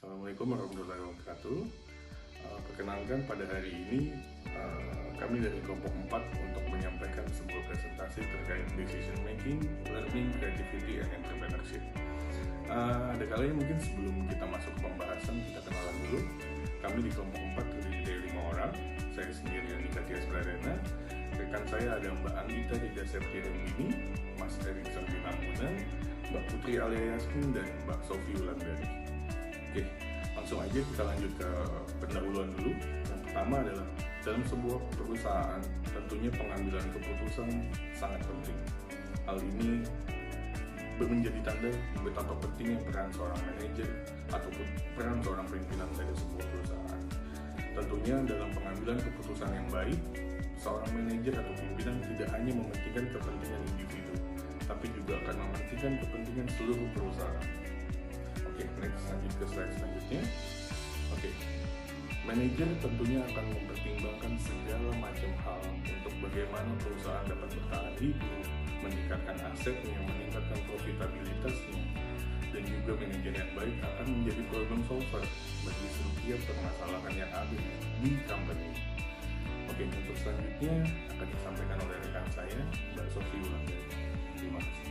Assalamualaikum warahmatullahi wabarakatuh. Perkenalkan pada hari ini kami dari kelompok 4 untuk menyampaikan sebuah presentasi terkait decision making, learning, creativity, and entrepreneurship. Ada kalanya mungkin sebelum kita masuk ke pembahasan, kita kenalan dulu. Kami di kelompok 4 terdiri dari 5 orang. Saya sendiri Andika Tias Pradana. Rekan saya ada Mbak Anggita Rida Septiarendini, Mas Erikson Binamuna, Mbak Putri Alia Yasmin, dan Mbak Sofi Wulandari. Oke, langsung aja kita lanjut ke pendahuluan dulu. Yang pertama adalah dalam sebuah perusahaan tentunya pengambilan keputusan sangat penting. Hal ini menjadi tanda betapa pentingnya peran seorang manajer ataupun peran seorang pimpinan dari sebuah perusahaan. Tentunya dalam pengambilan keputusan yang baik, seorang manajer atau pimpinan tidak hanya mementingkan kepentingan individu, tapi juga akan mementingkan kepentingan seluruh perusahaan. Oke, next, lanjut ke slide selanjutnya. Oke, manajer tentunya akan mempertimbangkan segala macam hal untuk bagaimana perusahaan dapat bertahan hidup, meningkatkan asetnya, meningkatkan profitabilitasnya, dan juga manajer yang baik akan menjadi problem solver bagi setiap permasalahan yang ada di company. Oke, untuk selanjutnya akan disampaikan oleh rekan saya, Mbak Sofi Wulandari. Terima kasih.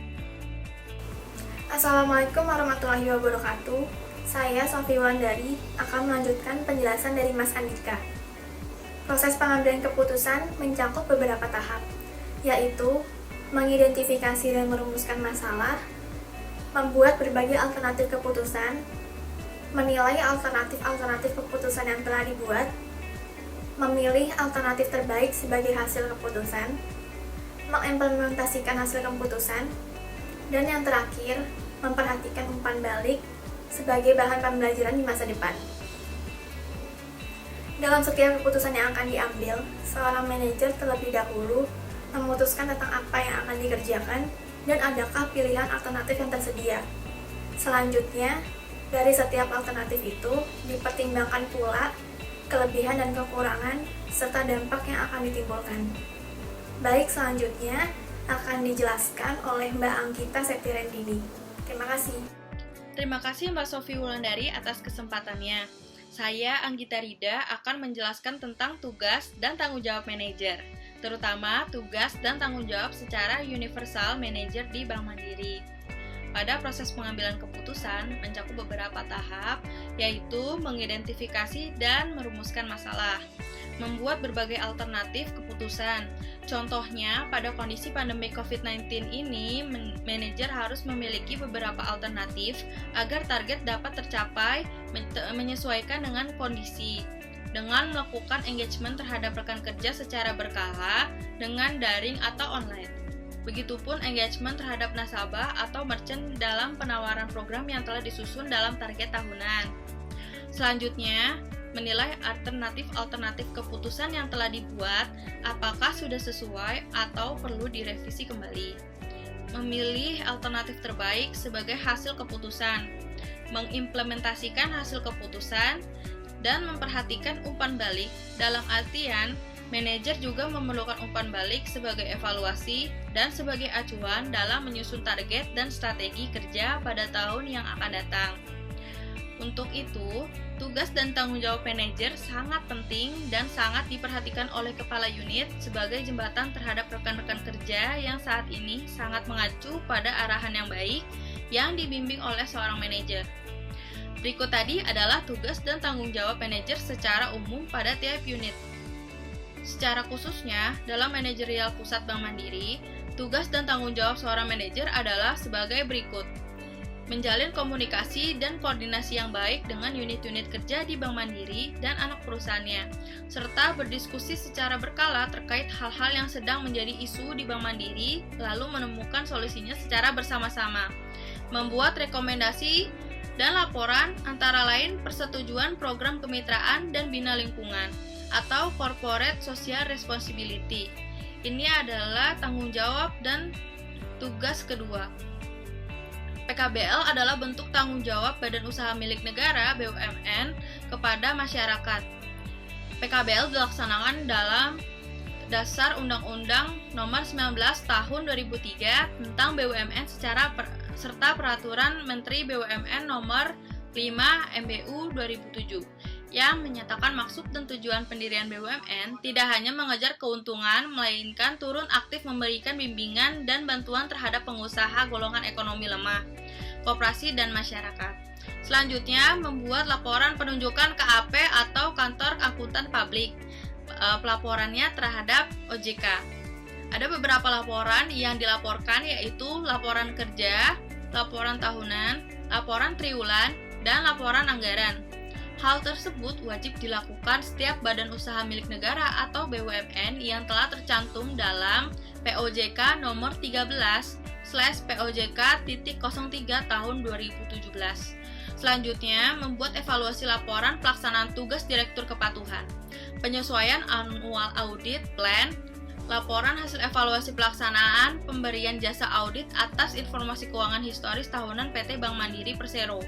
Assalamualaikum warahmatullahi wabarakatuh. Saya Sofi Wulandari akan melanjutkan penjelasan dari Mas Andika. Proses pengambilan keputusan mencakup beberapa tahap, yaitu mengidentifikasi dan merumuskan masalah, membuat berbagai alternatif keputusan, menilai alternatif-alternatif keputusan yang telah dibuat, memilih alternatif terbaik sebagai hasil keputusan, mengimplementasikan hasil keputusan, dan yang terakhir, memperhatikan umpan balik sebagai bahan pembelajaran di masa depan. Dalam setiap keputusan yang akan diambil, seorang manajer terlebih dahulu memutuskan tentang apa yang akan dikerjakan dan adakah pilihan alternatif yang tersedia. Selanjutnya, dari setiap alternatif itu dipertimbangkan pula kelebihan dan kekurangan serta dampak yang akan ditimbulkan. Baik, selanjutnya akan dijelaskan oleh Mbak Anggita Septiarendini. Terima kasih. Terima kasih Mbak Sofi Wulandari atas kesempatannya. Saya, Anggita Rida, akan menjelaskan tentang tugas dan tanggung jawab manajer, terutama tugas dan tanggung jawab secara universal manajer di Bank Mandiri. Pada proses pengambilan keputusan mencakup beberapa tahap, yaitu mengidentifikasi dan merumuskan masalah, membuat berbagai alternatif keputusan. Contohnya, pada kondisi pandemi COVID-19 ini, manajer harus memiliki beberapa alternatif agar target dapat tercapai menyesuaikan dengan kondisi, dengan melakukan engagement terhadap rekan kerja secara berkala dengan daring atau online. Begitupun engagement terhadap nasabah atau merchant dalam penawaran program yang telah disusun dalam target tahunan. Selanjutnya, menilai alternatif-alternatif keputusan yang telah dibuat, apakah sudah sesuai atau perlu direvisi kembali. Memilih alternatif terbaik sebagai hasil keputusan, mengimplementasikan hasil keputusan, dan memperhatikan umpan balik. Dalam artian, manajer juga memerlukan umpan balik sebagai evaluasi dan sebagai acuan dalam menyusun target dan strategi kerja pada tahun yang akan datang. Untuk itu, tugas dan tanggung jawab manajer sangat penting dan sangat diperhatikan oleh kepala unit sebagai jembatan terhadap rekan-rekan kerja yang saat ini sangat mengacu pada arahan yang baik yang dibimbing oleh seorang manajer. Berikut tadi adalah tugas dan tanggung jawab manajer secara umum pada tiap unit. Secara khususnya, dalam manajerial pusat Bank Mandiri, tugas dan tanggung jawab seorang manajer adalah sebagai berikut. Menjalin komunikasi dan koordinasi yang baik dengan unit-unit kerja di Bank Mandiri dan anak perusahaannya, serta berdiskusi secara berkala terkait hal-hal yang sedang menjadi isu di Bank Mandiri, lalu menemukan solusinya secara bersama-sama. Membuat rekomendasi dan laporan antara lain persetujuan program kemitraan dan bina lingkungan, atau Corporate Social Responsibility. Ini adalah tanggung jawab dan tugas kedua. PKBL adalah bentuk tanggung jawab badan usaha milik negara BUMN kepada masyarakat. PKBL dilaksanakan dalam Dasar Undang-Undang Nomor 19 Tahun 2003 tentang BUMN serta Peraturan Menteri BUMN Nomor 5 MBU 2007 yang menyatakan maksud dan tujuan pendirian BUMN tidak hanya mengejar keuntungan, melainkan turut aktif memberikan bimbingan dan bantuan terhadap pengusaha golongan ekonomi lemah, koperasi, dan masyarakat. Selanjutnya, membuat laporan penunjukan KAP atau Kantor Akuntan Publik. Pelaporannya terhadap OJK. Ada beberapa laporan yang dilaporkan, yaitu laporan kerja, laporan tahunan, laporan triwulan, dan laporan anggaran. Hal tersebut wajib dilakukan setiap badan usaha milik negara atau BUMN yang telah tercantum dalam POJK nomor 13/POJK.03 tahun 2017. Selanjutnya, membuat evaluasi laporan pelaksanaan tugas Direktur Kepatuhan, penyesuaian annual audit plan, laporan hasil evaluasi pelaksanaan pemberian jasa audit atas informasi keuangan historis tahunan PT Bank Mandiri Persero,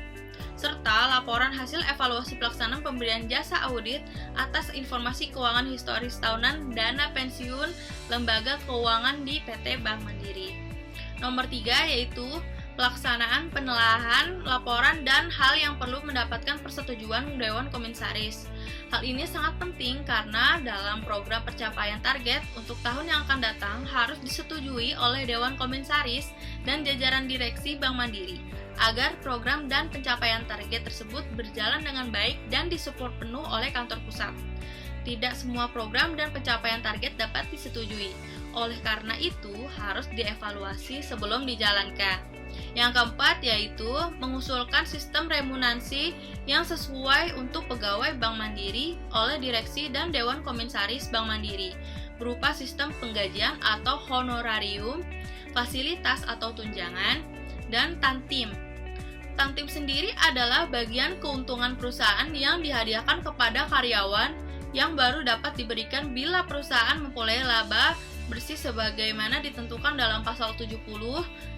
serta laporan hasil evaluasi pelaksanaan pemberian jasa audit atas informasi keuangan historis tahunan dana pensiun lembaga keuangan di PT Bank Mandiri. Nomor 3 yaitu pelaksanaan penelaahan, laporan, dan hal yang perlu mendapatkan persetujuan Dewan Komisaris. Hal ini sangat penting karena dalam program pencapaian target untuk tahun yang akan datang harus disetujui oleh Dewan Komisaris dan jajaran direksi Bank Mandiri agar program dan pencapaian target tersebut berjalan dengan baik dan disupport penuh oleh kantor pusat. Tidak semua program dan pencapaian target dapat disetujui. Oleh karena itu, harus dievaluasi sebelum dijalankan. Yang keempat yaitu mengusulkan sistem remunerasi yang sesuai untuk pegawai Bank Mandiri oleh direksi dan Dewan Komisaris Bank Mandiri berupa sistem penggajian atau honorarium, fasilitas atau tunjangan, dan tantim. Tantim sendiri adalah bagian keuntungan perusahaan yang dihadiahkan kepada karyawan yang baru dapat diberikan bila perusahaan memperoleh laba bersih sebagaimana ditentukan dalam pasal 70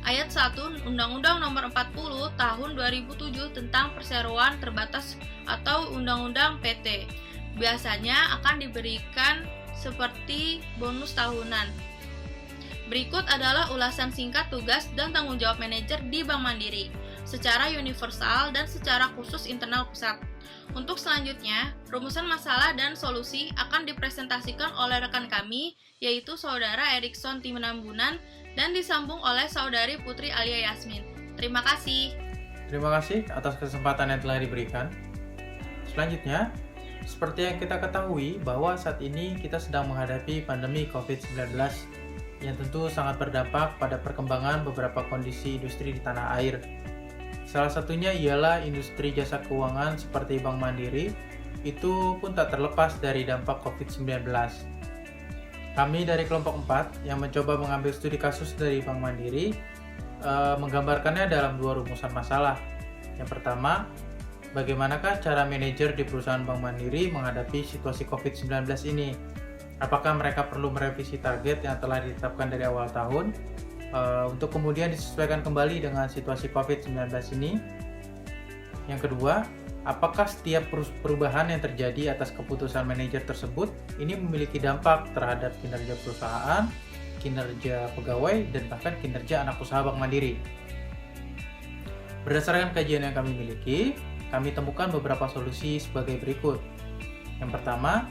ayat 1 Undang-Undang Nomor 40 Tahun 2007 tentang Perseroan Terbatas atau Undang-Undang PT. Biasanya akan diberikan seperti bonus tahunan. Berikut adalah ulasan singkat tugas dan tanggung jawab manajer di Bank Mandiri secara universal dan secara khusus internal pusat. Untuk selanjutnya, rumusan masalah dan solusi akan dipresentasikan oleh rekan kami, yaitu Saudara Erikson Timenambunan dan disambung oleh Saudari Putri Alia Yasmin. Terima kasih. Terima kasih atas kesempatan yang telah diberikan. Selanjutnya, seperti yang kita ketahui bahwa saat ini kita sedang menghadapi pandemi COVID-19 yang tentu sangat berdampak pada perkembangan beberapa kondisi industri di tanah air. Salah satunya ialah industri jasa keuangan seperti Bank Mandiri, itu pun tak terlepas dari dampak COVID-19. Kami dari kelompok 4 yang mencoba mengambil studi kasus dari Bank Mandiri, menggambarkannya dalam 2 rumusan masalah. Yang pertama, bagaimanakah cara manajer di perusahaan Bank Mandiri menghadapi situasi COVID-19 ini? Apakah mereka perlu merevisi target yang telah ditetapkan dari awal tahun untuk kemudian disesuaikan kembali dengan situasi COVID-19 ini? Yang kedua, apakah setiap perubahan yang terjadi atas keputusan manajer tersebut ini memiliki dampak terhadap kinerja perusahaan, kinerja pegawai, dan bahkan kinerja anak usaha Bank Mandiri? Berdasarkan kajian yang kami miliki, kami temukan beberapa solusi sebagai berikut. Yang pertama,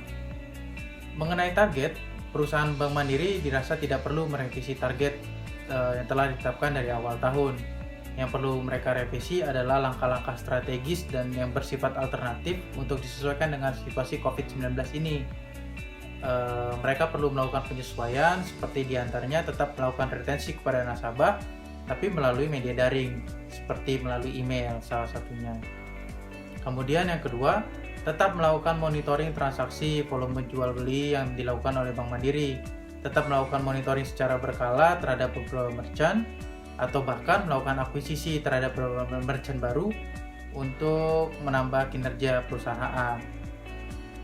mengenai target, perusahaan Bank Mandiri dirasa tidak perlu merevisi target yang telah ditetapkan dari awal tahun. Yang perlu mereka revisi adalah langkah-langkah strategis dan yang bersifat alternatif untuk disesuaikan dengan situasi COVID-19 ini. Mereka perlu melakukan penyesuaian seperti diantaranya tetap melakukan retensi kepada nasabah tapi melalui media daring seperti melalui email salah satunya. Kemudian yang kedua, tetap melakukan monitoring transaksi volume jual beli yang dilakukan oleh Bank Mandiri. Tetap melakukan monitoring secara berkala terhadap beberapa merchant atau bahkan melakukan akuisisi terhadap beberapa merchant baru untuk menambah kinerja perusahaan.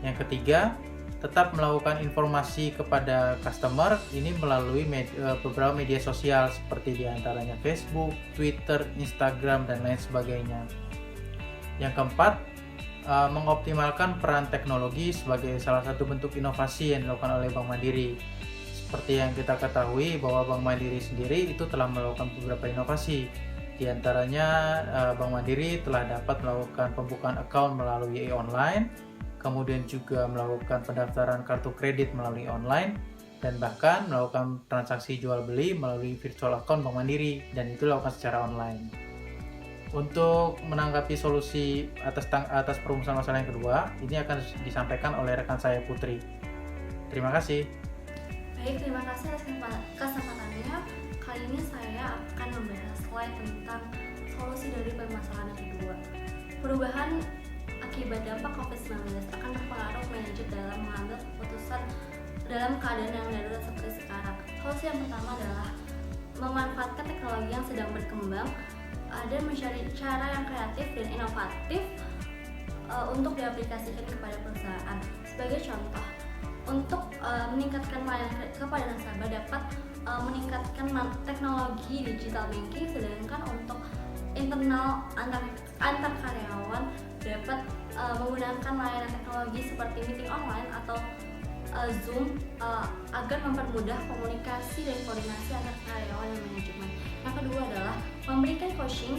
Yang ketiga, tetap melakukan informasi kepada customer ini melalui beberapa media sosial seperti diantaranya Facebook, Twitter, Instagram, dan lain sebagainya. Yang keempat, mengoptimalkan peran teknologi sebagai salah satu bentuk inovasi yang dilakukan oleh Bank Mandiri. Seperti yang kita ketahui bahwa Bank Mandiri sendiri itu telah melakukan beberapa inovasi, Di antaranya Bank Mandiri telah dapat melakukan pembukaan account melalui online, kemudian juga melakukan pendaftaran kartu kredit melalui online, dan bahkan melakukan transaksi jual beli melalui virtual account Bank Mandiri, dan itu dilakukan secara online. Untuk menanggapi solusi atas perumusan masalah yang kedua, ini akan disampaikan oleh rekan saya Putri. Terima kasih. Baik, terima kasih atas kesempatannya. Kali ini saya akan membahas slide tentang solusi dari permasalahan yang kedua. Perubahan akibat dampak COVID-19 akan berpengaruh manajer dalam mengambil keputusan dalam keadaan yang darurat seperti sekarang. Solusi yang pertama adalah memanfaatkan teknologi yang sedang berkembang dan mencari cara yang kreatif dan inovatif untuk diaplikasikan kepada perusahaan. Sebagai contoh, untuk meningkatkan layanan kepada nasabah dapat meningkatkan teknologi digital banking, sedangkan untuk internal antar karyawan dapat menggunakan layanan teknologi seperti meeting online atau Zoom agar mempermudah komunikasi dan koordinasi antar karyawan dan manajemen. Yang kedua adalah memberikan coaching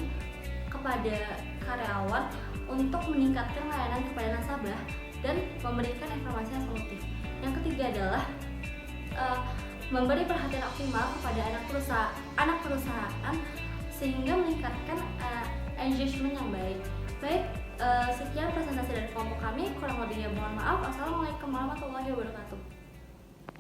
kepada karyawan untuk meningkatkan layanan kepada nasabah dan memberikan informasi yang solutif. Yang ketiga adalah memberi perhatian optimal kepada anak perusahaan sehingga meningkatkan engagement yang baik. Baik, sekian presentasi dari kelompok kami. Kurang lebihnya mohon maaf. Assalamualaikum warahmatullahi wabarakatuh.